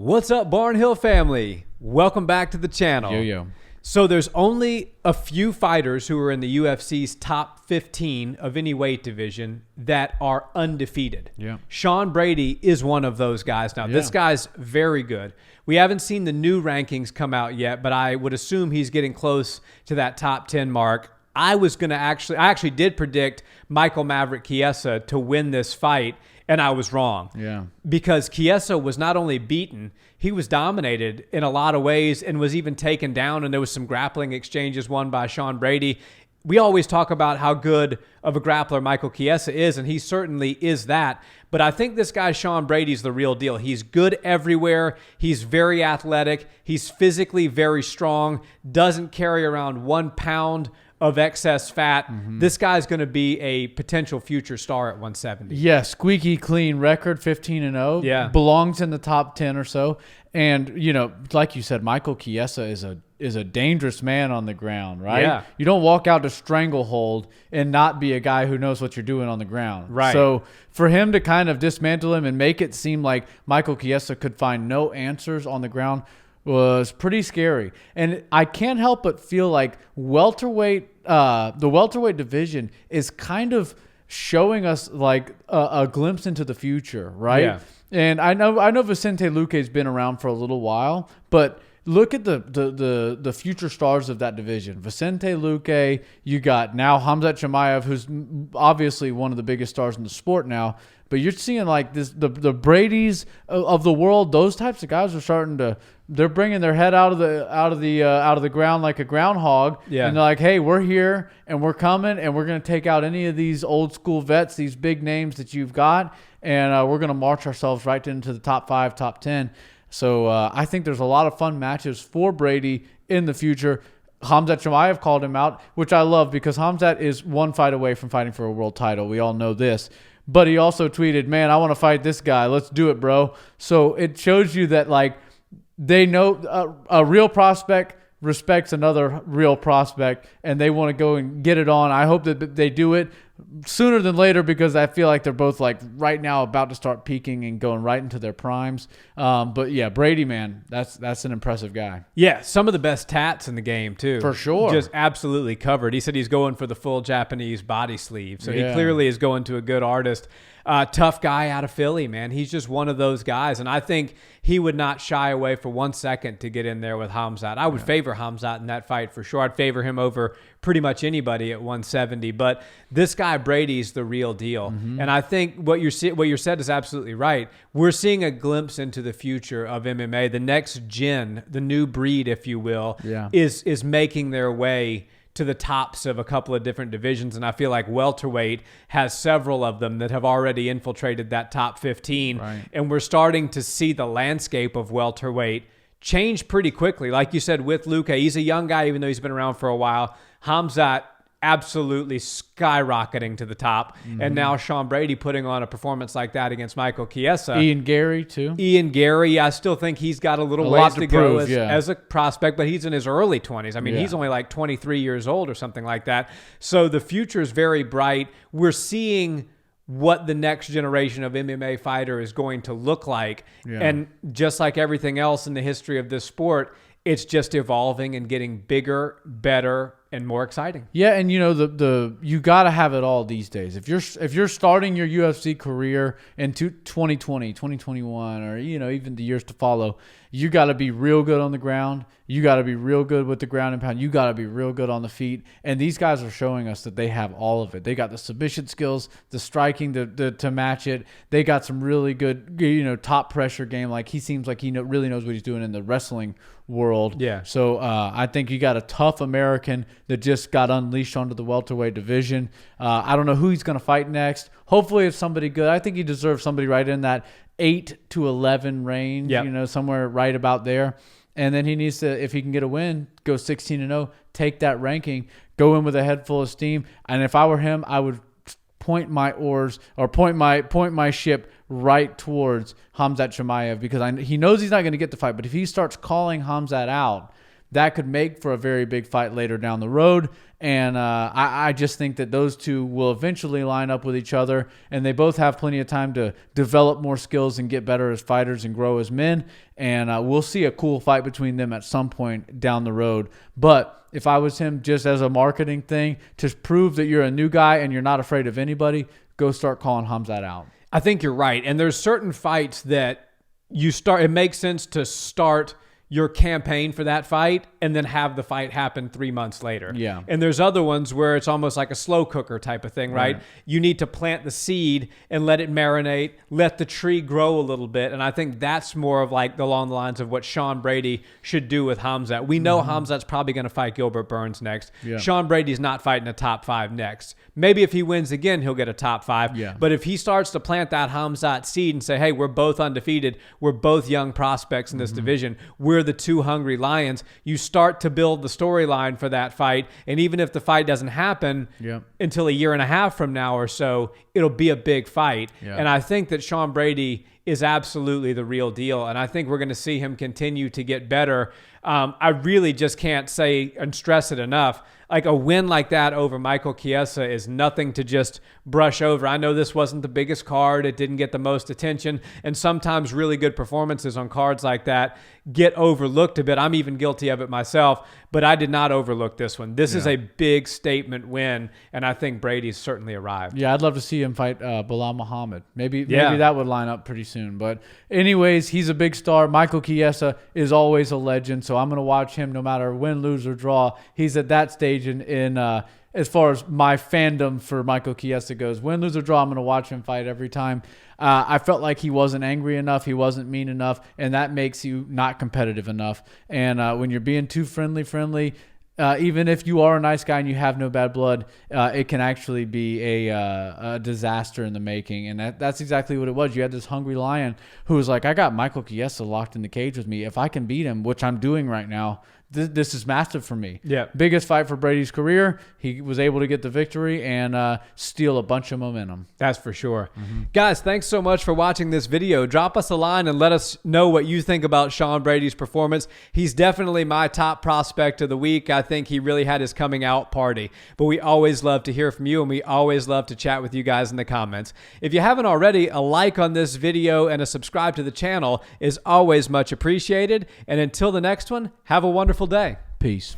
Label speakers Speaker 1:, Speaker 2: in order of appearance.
Speaker 1: What's up, Barnhill family? Welcome back to the channel.
Speaker 2: Yo.
Speaker 1: So there's only a few fighters who are in the UFC's top 15 of any weight division that are undefeated.
Speaker 2: Yeah.
Speaker 1: Sean Brady is one of those guys. Now, this guy's very good. We haven't seen the new rankings come out yet, but I would assume he's getting close to that top 10 mark. I actually did predict Michael Maverick Chiesa to win this fight, and I was wrong.
Speaker 2: Yeah.
Speaker 1: Because Chiesa was not only beaten, he was dominated in a lot of ways and was even taken down, and there was some grappling exchanges won by Sean Brady. We always talk about how good of a grappler Michael Chiesa is, and he certainly is that. But I think this guy, Sean Brady's the real deal. He's good everywhere. He's very athletic. He's physically very strong, doesn't carry around 1 pound of excess fat. This guy's going to be a potential future star at 170.
Speaker 2: Yeah, squeaky clean record, 15-0.
Speaker 1: Yeah.
Speaker 2: Belongs in the top 10 or so. And, you know, like you said, Michael Chiesa is a dangerous man on the ground, right?
Speaker 1: Yeah.
Speaker 2: You don't walk out to stranglehold and not be a guy who knows what you're doing on the ground.
Speaker 1: Right.
Speaker 2: So for him to kind of dismantle him and make it seem like Michael Chiesa could find no answers on the ground was pretty scary. And I can't help but feel like the welterweight division is kind of showing us like a glimpse into the future, right?
Speaker 1: Yeah.
Speaker 2: And I know Vicente Luque's been around for a little while, but look at the future stars of that division. Vicente Luque, you got now Khamzat Chimaev, who's obviously one of the biggest stars in the sport now. But you're seeing like this, the Bradys of the world. Those types of guys are starting to. They're bringing their head out of the ground like a groundhog.
Speaker 1: Yeah.
Speaker 2: And they're like, hey, we're here and we're coming and we're going to take out any of these old school vets, these big names that you've got, and we're going to march ourselves right into the top 5, top 10. So I think there's a lot of fun matches for Brady in the future. Khamzat Chimaev called him out, which I love because Khamzat is one fight away from fighting for a world title. We all know this. But he also tweeted, man, I want to fight this guy. Let's do it, bro. So it shows you that, like, they know a real prospect respects another real prospect, and they want to go and get it on. I hope that they do it sooner than later because I feel like they're both like right now about to start peaking and going right into their primes. But yeah, Brady, man, that's an impressive guy.
Speaker 1: Yeah, some of the best tats in the game too.
Speaker 2: For sure.
Speaker 1: Just absolutely covered. He said he's going for the full Japanese body sleeve. So he clearly is going to a good artist. Tough guy out of Philly, man. He's just one of those guys. And I think he would not shy away for 1 second to get in there with Khamzat. I would favor Khamzat in that fight for sure. I'd favor him over pretty much anybody at 170. But this guy, Brady's the real deal. And I think what you said is absolutely right. We're seeing a glimpse into the future of MMA. The next gen, the new breed, if you will, is making their way to the tops of a couple of different divisions. And I feel like welterweight has several of them that have already infiltrated that top 15.
Speaker 2: Right.
Speaker 1: And we're starting to see the landscape of welterweight change pretty quickly. Like you said, with Luque, he's a young guy, even though he's been around for a while. Khamzat absolutely skyrocketing to the top. And now Sean Brady putting on a performance like that against Michael Chiesa.
Speaker 2: Ian Gary, too.
Speaker 1: Ian Gary, I still think he's got a little ways
Speaker 2: lot
Speaker 1: to
Speaker 2: to
Speaker 1: go
Speaker 2: prove,
Speaker 1: as a prospect, but he's in his early 20s. I mean, he's only like 23 years old or something like that. So the future is very bright. We're seeing what the next generation of MMA fighter is going to look like. And just like everything else in the history of this sport, it's just evolving and getting bigger, better, and more exciting.
Speaker 2: Yeah, and you know you got to have it all these days. If you're starting your UFC career in 2020, 2021, or you know even the years to follow, you got to be real good on the ground. You got to be real good with the ground and pound. You got to be real good on the feet. And these guys are showing us that they have all of it. They got the submission skills, the striking to match it. They got some really good, top pressure game. Like he seems like he really knows what he's doing in the wrestling world.
Speaker 1: Yeah.
Speaker 2: So I think you got a tough American that just got unleashed onto the welterweight division. I don't know who he's going to fight next. Hopefully it's somebody good. I think he deserves somebody right in that 8 to 11 range, somewhere right about there. And then he needs to, if he can get a win, go 16-0, take that ranking, go in with a head full of steam. And if I were him, I would point my oars or point my ship right towards Khamzat Chimaev because he knows he's not going to get the fight. But if he starts calling Khamzat out, that could make for a very big fight later down the road. And I just think that those two will eventually line up with each other, and they both have plenty of time to develop more skills and get better as fighters and grow as men. And we'll see a cool fight between them at some point down the road. But if I was him, just as a marketing thing, to prove that you're a new guy and you're not afraid of anybody, go start calling Khamzat out.
Speaker 1: I think you're right. And there's certain fights that it makes sense to start your campaign for that fight and then have the fight happen 3 months later.
Speaker 2: Yeah.
Speaker 1: And there's other ones where it's almost like a slow cooker type of thing, right? You need to plant the seed and let it marinate, let the tree grow a little bit. And I think that's more of like along the lines of what Sean Brady should do with Khamzat. We know Khamzat's probably going to fight Gilbert Burns next.
Speaker 2: Yeah.
Speaker 1: Sean Brady's not fighting a top 5 next. Maybe if he wins again, he'll get a top 5.
Speaker 2: Yeah.
Speaker 1: But if he starts to plant that Khamzat seed and say, hey, we're both undefeated, we're both young prospects in this division, we're the two hungry lions, you start to build the storyline for that fight. And even if the fight doesn't happen until a year and a half from now or so, it'll be a big fight.
Speaker 2: Yeah.
Speaker 1: And I think that Sean Brady is absolutely the real deal. And I think we're going to see him continue to get better. I really just can't say and stress it enough. Like a win like that over Michael Chiesa is nothing to just brush over. I know this wasn't the biggest card. It didn't get the most attention. And sometimes really good performances on cards like that get overlooked a bit. I'm even guilty of it myself, but I did not overlook this one. This is a big statement win, and I think Brady's certainly arrived.
Speaker 2: Yeah, I'd love to see him fight Bilal Muhammad. Maybe that would line up pretty soon. But anyways, he's a big star. Michael Chiesa is always a legend, so I'm going to watch him no matter win, lose, or draw. He's at that stage in as far as my fandom for Michael Chiesa goes. Win, lose, or draw, I'm going to watch him fight every time. I felt like he wasn't angry enough. He wasn't mean enough, and that makes you not competitive enough. And when you're being too friendly, even if you are a nice guy and you have no bad blood, it can actually be a disaster in the making. And that's exactly what it was. You had this hungry lion who was like, I got Michael Chiesa locked in the cage with me. If I can beat him, which I'm doing right now, this is massive for me.
Speaker 1: Yeah.
Speaker 2: Biggest fight for Brady's career. He was able to get the victory and steal a bunch of momentum.
Speaker 1: That's for sure. Guys, thanks so much for watching this video. Drop us a line and let us know what you think about Sean Brady's performance. He's definitely my top prospect of the week. I think he really had his coming out party. But we always love to hear from you, and we always love to chat with you guys in the comments. If you haven't already, a like on this video and a subscribe to the channel is always much appreciated. And until the next one, have a wonderful day.
Speaker 2: Peace.